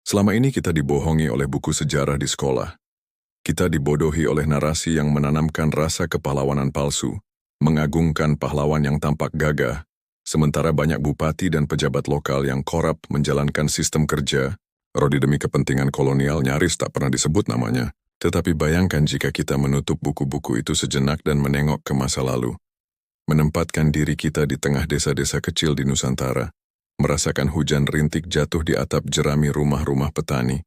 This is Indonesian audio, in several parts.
Selama ini kita dibohongi oleh buku sejarah di sekolah. Kita dibodohi oleh narasi yang menanamkan rasa kepahlawanan palsu, mengagungkan pahlawan yang tampak gagah, sementara banyak bupati dan pejabat lokal yang korup menjalankan sistem kerja, rodi demi kepentingan kolonial nyaris tak pernah disebut namanya. Tetapi bayangkan jika kita menutup buku-buku itu sejenak dan menengok ke masa lalu. Menempatkan diri kita di tengah desa-desa kecil di Nusantara, merasakan hujan rintik jatuh di atap jerami rumah-rumah petani,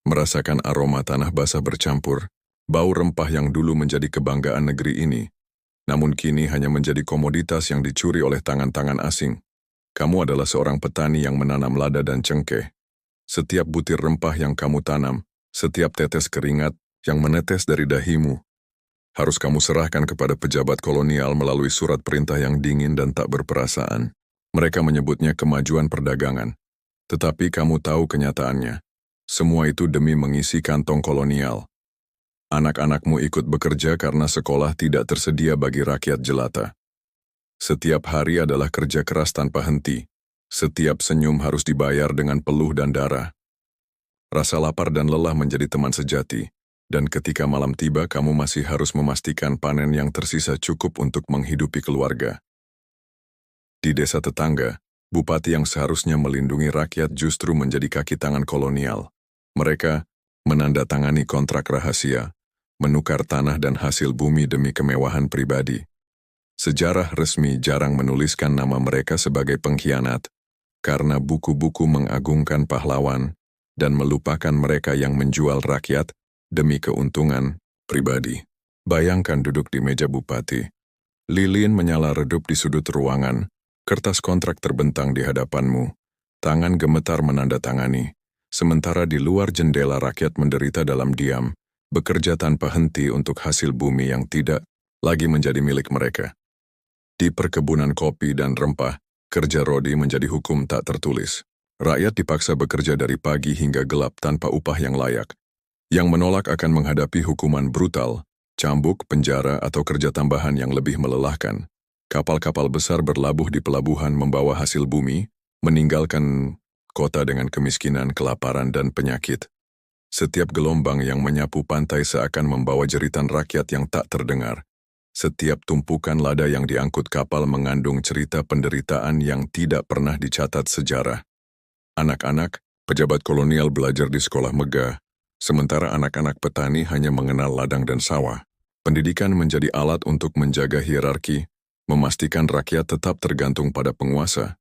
merasakan aroma tanah basah bercampur, bau rempah yang dulu menjadi kebanggaan negeri ini, namun kini hanya menjadi komoditas yang dicuri oleh tangan-tangan asing. Kamu adalah seorang petani yang menanam lada dan cengkeh. Setiap butir rempah yang kamu tanam, setiap tetes keringat yang menetes dari dahimu, harus kamu serahkan kepada pejabat kolonial melalui surat perintah yang dingin dan tak berperasaan. Mereka menyebutnya kemajuan perdagangan. Tetapi kamu tahu kenyataannya. Semua itu demi mengisi kantong kolonial. Anak-anakmu ikut bekerja karena sekolah tidak tersedia bagi rakyat jelata. Setiap hari adalah kerja keras tanpa henti. Setiap senyum harus dibayar dengan peluh dan darah. Rasa lapar dan lelah menjadi teman sejati. Dan ketika malam tiba, kamu masih harus memastikan panen yang tersisa cukup untuk menghidupi keluarga. Di desa tetangga, bupati yang seharusnya melindungi rakyat justru menjadi kaki tangan kolonial. Mereka menandatangani kontrak rahasia, menukar tanah dan hasil bumi demi kemewahan pribadi. Sejarah resmi jarang menuliskan nama mereka sebagai pengkhianat, karena buku-buku mengagungkan pahlawan dan melupakan mereka yang menjual rakyat demi keuntungan pribadi. Bayangkan duduk di meja bupati. Lilin menyala redup di sudut ruangan, kertas kontrak terbentang di hadapanmu, tangan gemetar menandatangani, sementara di luar jendela rakyat menderita dalam diam, bekerja tanpa henti untuk hasil bumi yang tidak lagi menjadi milik mereka. Di perkebunan kopi dan rempah, kerja rodi menjadi hukum tak tertulis. Rakyat dipaksa bekerja dari pagi hingga gelap tanpa upah yang layak. Yang menolak akan menghadapi hukuman brutal, cambuk, penjara, atau kerja tambahan yang lebih melelahkan. Kapal-kapal besar berlabuh di pelabuhan membawa hasil bumi, meninggalkan kota dengan kemiskinan, kelaparan, dan penyakit. Setiap gelombang yang menyapu pantai seakan membawa jeritan rakyat yang tak terdengar. Setiap tumpukan lada yang diangkut kapal mengandung cerita penderitaan yang tidak pernah dicatat sejarah. Anak-anak, pejabat kolonial belajar di sekolah megah, sementara anak-anak petani hanya mengenal ladang dan sawah. Pendidikan menjadi alat untuk menjaga hierarki, memastikan rakyat tetap tergantung pada penguasa.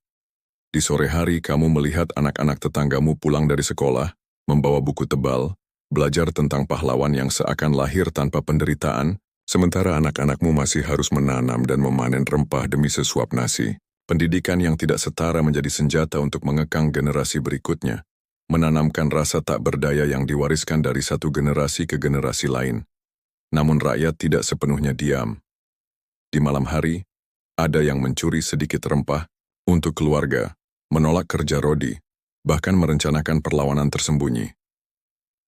Di sore hari kamu melihat anak-anak tetanggamu pulang dari sekolah, membawa buku tebal, belajar tentang pahlawan yang seakan lahir tanpa penderitaan, sementara anak-anakmu masih harus menanam dan memanen rempah demi sesuap nasi. Pendidikan yang tidak setara menjadi senjata untuk mengekang generasi berikutnya, menanamkan rasa tak berdaya yang diwariskan dari satu generasi ke generasi lain. Namun rakyat tidak sepenuhnya diam. Di malam hari, ada yang mencuri sedikit rempah untuk keluarga, menolak kerja rodi, bahkan merencanakan perlawanan tersembunyi.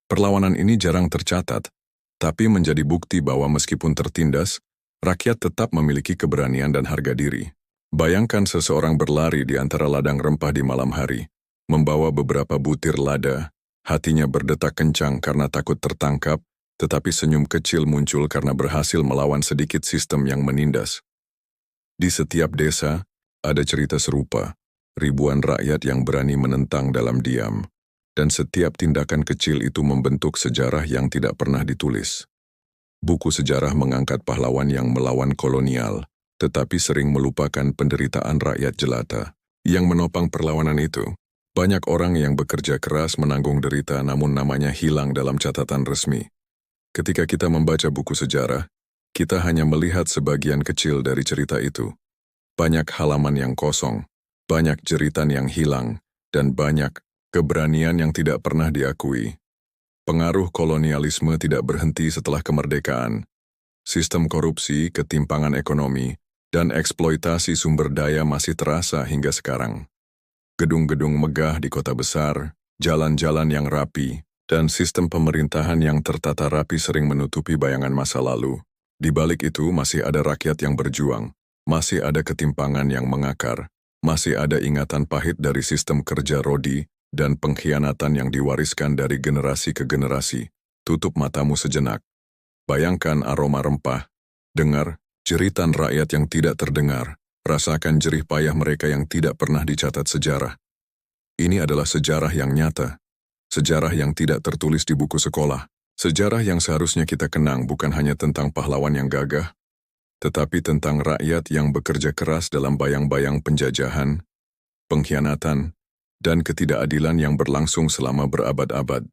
Perlawanan ini jarang tercatat, tapi menjadi bukti bahwa meskipun tertindas, rakyat tetap memiliki keberanian dan harga diri. Bayangkan seseorang berlari di antara ladang rempah di malam hari, membawa beberapa butir lada, hatinya berdetak kencang karena takut tertangkap, tetapi senyum kecil muncul karena berhasil melawan sedikit sistem yang menindas. Di setiap desa, ada cerita serupa, ribuan rakyat yang berani menentang dalam diam, dan setiap tindakan kecil itu membentuk sejarah yang tidak pernah ditulis. Buku sejarah mengangkat pahlawan yang melawan kolonial, tetapi sering melupakan penderitaan rakyat jelata yang menopang perlawanan itu. Banyak orang yang bekerja keras menanggung derita namun namanya hilang dalam catatan resmi. Ketika kita membaca buku sejarah, kita hanya melihat sebagian kecil dari cerita itu. Banyak halaman yang kosong, banyak jeritan yang hilang, dan banyak keberanian yang tidak pernah diakui. Pengaruh kolonialisme tidak berhenti setelah kemerdekaan. Sistem korupsi, ketimpangan ekonomi, dan eksploitasi sumber daya masih terasa hingga sekarang. Gedung-gedung megah di kota besar, jalan-jalan yang rapi, dan sistem pemerintahan yang tertata rapi sering menutupi bayangan masa lalu. Di balik itu masih ada rakyat yang berjuang, masih ada ketimpangan yang mengakar, masih ada ingatan pahit dari sistem kerja rodi dan pengkhianatan yang diwariskan dari generasi ke generasi. Tutup matamu sejenak. Bayangkan aroma rempah. Dengar jeritan rakyat yang tidak terdengar. Rasakan jerih payah mereka yang tidak pernah dicatat sejarah. Ini adalah sejarah yang nyata. Sejarah yang tidak tertulis di buku sekolah. Sejarah yang seharusnya kita kenang bukan hanya tentang pahlawan yang gagah, tetapi tentang rakyat yang bekerja keras dalam bayang-bayang penjajahan, pengkhianatan, dan ketidakadilan yang berlangsung selama berabad-abad.